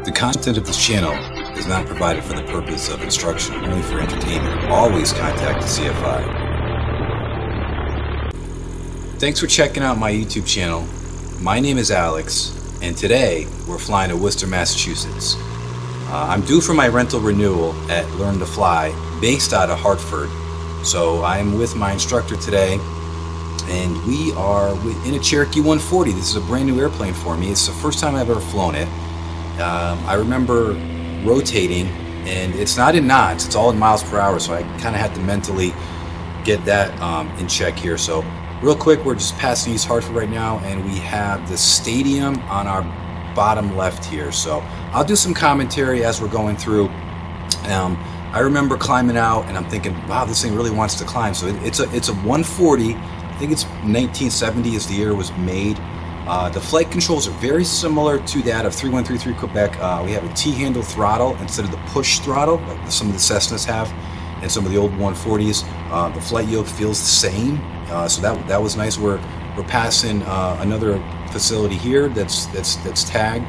The content of this channel is not provided for the purpose of instruction, only for entertainment. Always contact the CFI. Thanks for checking out my YouTube channel. My name is Alex, and today we're flying to Worcester, Massachusetts. I'm due for my rental renewal at Learn to Fly, based out of Hartford. So I'm with my instructor today, and we are in a Cherokee 140. This is a brand new airplane for me. It's the first time I've ever flown it. I remember rotating, and it's not in knots, it's all in miles per hour, so I kind of had to mentally get that in check here. So real quick, we're just passing East Hartford right now, and we have the stadium on our bottom left here. So I'll do some commentary as we're going through. I remember climbing out, and I'm thinking, wow, this thing really wants to climb. So it's a 140. I think it's 1970 is the year it was made. The flight controls are very similar to that of 3133 Quebec. We have a T-handle throttle instead of the push throttle like some of the Cessnas have and some of the old 140s. The flight yoke feels the same, so that was nice. We're passing another facility here that's tagged,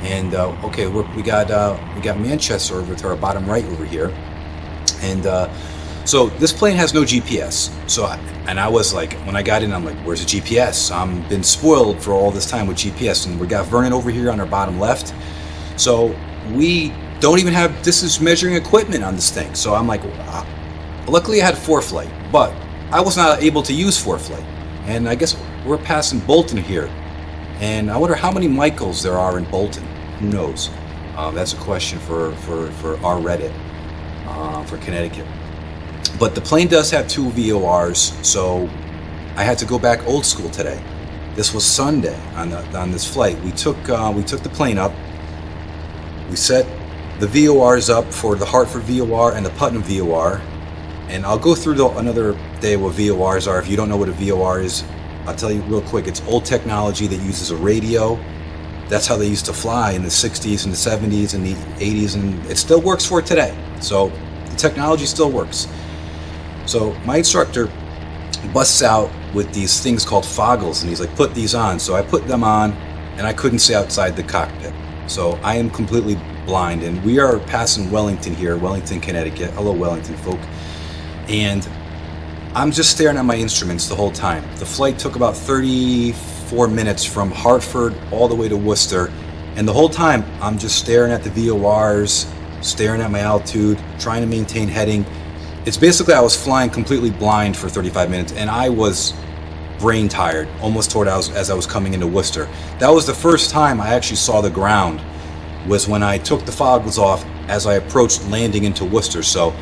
and okay, we got Manchester over to our bottom right over here, and so this plane has no GPS. So I was like, when I got in, I'm like, where's the GPS? I've been spoiled for all this time with GPS, and we got Vernon over here on our bottom left. So we don't even have distance measuring equipment on this thing. So I'm like, wow. Luckily I had ForeFlight, but I was not able to use ForeFlight. And I guess we're passing Bolton here. And I wonder how many Michaels there are in Bolton. Who knows? That's a question for our Reddit for Connecticut. But the plane does have 2 VORs, so I had to go back old school today. This was Sunday on this flight. We took the plane up. We set the VORs up for the Hartford VOR and the Putnam VOR, and I'll go through another day what VORs are. If you don't know what a VOR is, I'll tell you real quick. It's old technology that uses a radio. That's how they used to fly in the 60s and the 70s and the 80s, and it still works for today. So the technology still works. So my instructor busts out with these things called foggles, and he's like, put these on. So I put them on, and I couldn't see outside the cockpit. So I am completely blind, and we are passing Willington here, Willington, Connecticut. Hello, Willington folk. And I'm just staring at my instruments the whole time. The flight took about 34 minutes from Hartford all the way to Worcester, and the whole time I'm just staring at the VORs, staring at my altitude, trying to maintain heading. It's basically I was flying completely blind for 35 minutes, and I was brain tired almost toward as I was coming into Worcester. That was the first time I actually saw the ground, was when I took the foggles off as I approached landing into Worcester. So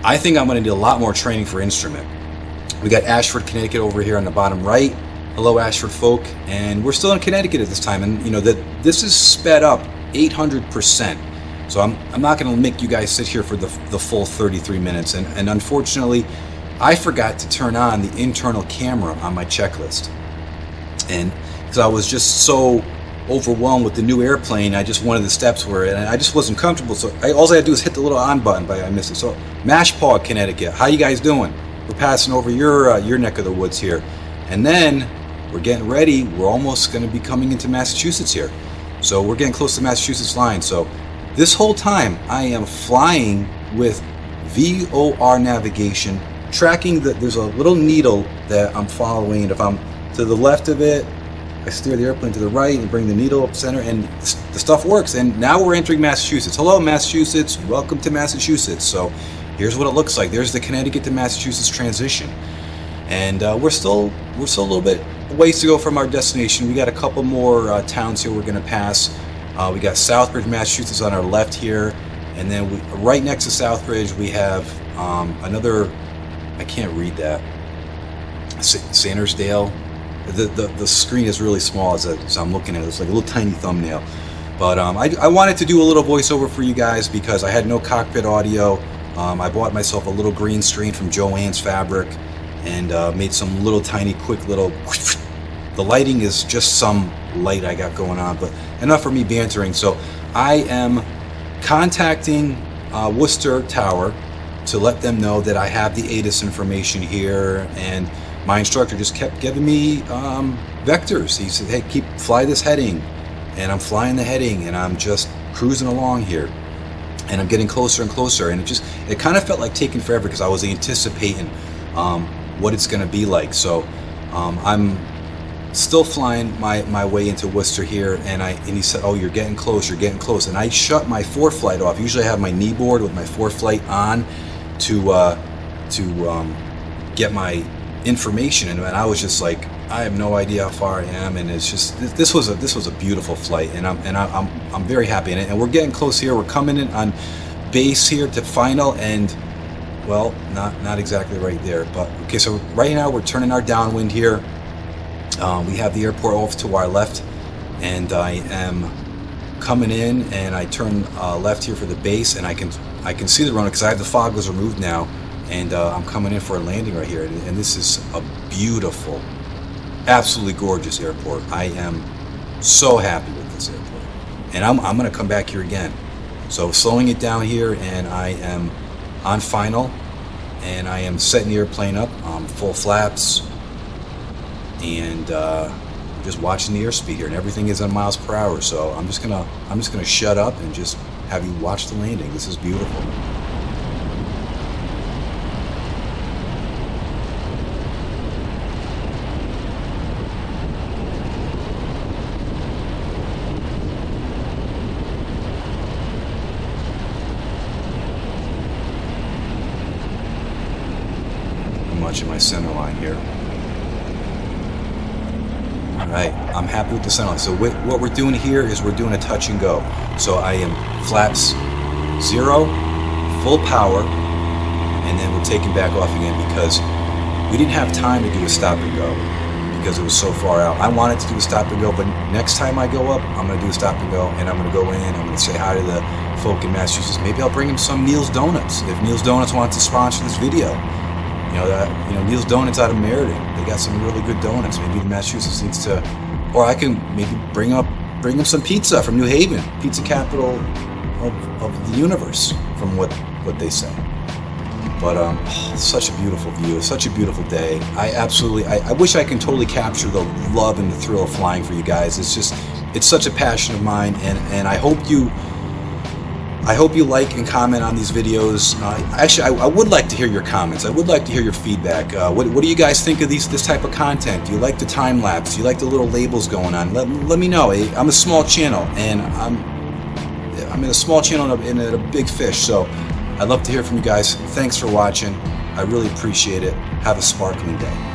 I think I'm going to need a lot more training for instrument. We got Ashford, Connecticut over here on the bottom right. Hello, Ashford folk. And we're still in Connecticut at this time, and you know that this is sped up 800%. So I'm not going to make you guys sit here for the full 33 minutes. And unfortunately, I forgot to turn on the internal camera on my checklist. And because I was just so overwhelmed with the new airplane, I just wanted the steps were, and I just wasn't comfortable. So all I had to do is hit the little on button, but I missed it. So Mashapaug, Connecticut, how you guys doing? We're passing over your neck of the woods here. And then we're getting ready. We're almost going to be coming into Massachusetts here. So we're getting close to the Massachusetts line. So this whole time I am flying with VOR navigation, tracking there's a little needle that I'm following, and if I'm to the left of it, I steer the airplane to the right and bring the needle up center, and the stuff works. And now we're entering Massachusetts. Hello, Massachusetts. Welcome to Massachusetts. So here's what it looks like. There's the Connecticut to Massachusetts transition, and we're still a little bit ways to go from our destination. We got a couple more towns here we're going to pass. We got Southbridge, Massachusetts on our left here, and then right next to Southbridge we have another, I can't read that, Sandersdale. The screen is really small as I'm looking at it. It's like a little tiny thumbnail. But I wanted to do a little voiceover for you guys because I had no cockpit audio. I bought myself a little green screen from Joann's Fabric and made some little tiny quick little. The lighting is just some light I got going on, but enough for me bantering. So I am contacting Worcester Tower to let them know that I have the ATIS information here, and my instructor just kept giving me vectors. He said, hey, fly this heading, and I'm flying the heading, and I'm just cruising along here, and I'm getting closer and closer, and it kind of felt like taking forever because I was anticipating what it's going to be like. So I'm still flying my way into Worcester here, and he said, "Oh, you're getting close, you're getting close." And I shut my ForeFlight off. Usually I have my knee board with my ForeFlight on to get my information, and I was just like, I have no idea how far I am, and it's just this was a beautiful flight, and I'm very happy in it. And we're getting close here. We're coming in on base here to final, and well, not exactly right there, but okay. So right now we're turning our downwind here. We have the airport off to our left, and I am coming in, and I turn left here for the base, and I can see the runway because I have the foggles removed now, and I'm coming in for a landing right here, and this is a beautiful, absolutely gorgeous airport. I am so happy with this airport, and I'm going to come back here again. So slowing it down here, and I am on final, and I am setting the airplane up, full flaps, and just watching the airspeed here, and everything is on miles per hour. So I'm just gonna shut up and just have you watch the landing. This is beautiful. I'm watching my center line here. Alright, I'm happy with the center line. So what we're doing here is we're doing a touch and go. So I am flaps 0, full power, and then we're taking back off again because we didn't have time to do a stop and go because it was so far out. I wanted to do a stop and go, but next time I go up, I'm going to do a stop and go, and I'm going to go in, I'm going to say hi to the folk in Massachusetts. Maybe I'll bring him some Neil's Donuts. If Neil's Donuts wants to sponsor this video. Neil's Donuts out of Meriden. They got some really good donuts. Maybe the Massachusetts needs to, or I can maybe bring them some pizza from New Haven, pizza capital of the universe, from what they say. But such a beautiful view, such a beautiful day. I wish I can totally capture the love and the thrill of flying for you guys. It's such a passion of mine, and I hope you like and comment on these videos. Actually, I would like to hear your comments. I would like to hear your feedback. What do you guys think of this type of content? Do you like the time lapse? Do you like the little labels going on? Let me know. I'm a small channel, and I'm in a small channel in a big fish. So I'd love to hear from you guys. Thanks for watching. I really appreciate it. Have a sparkling day.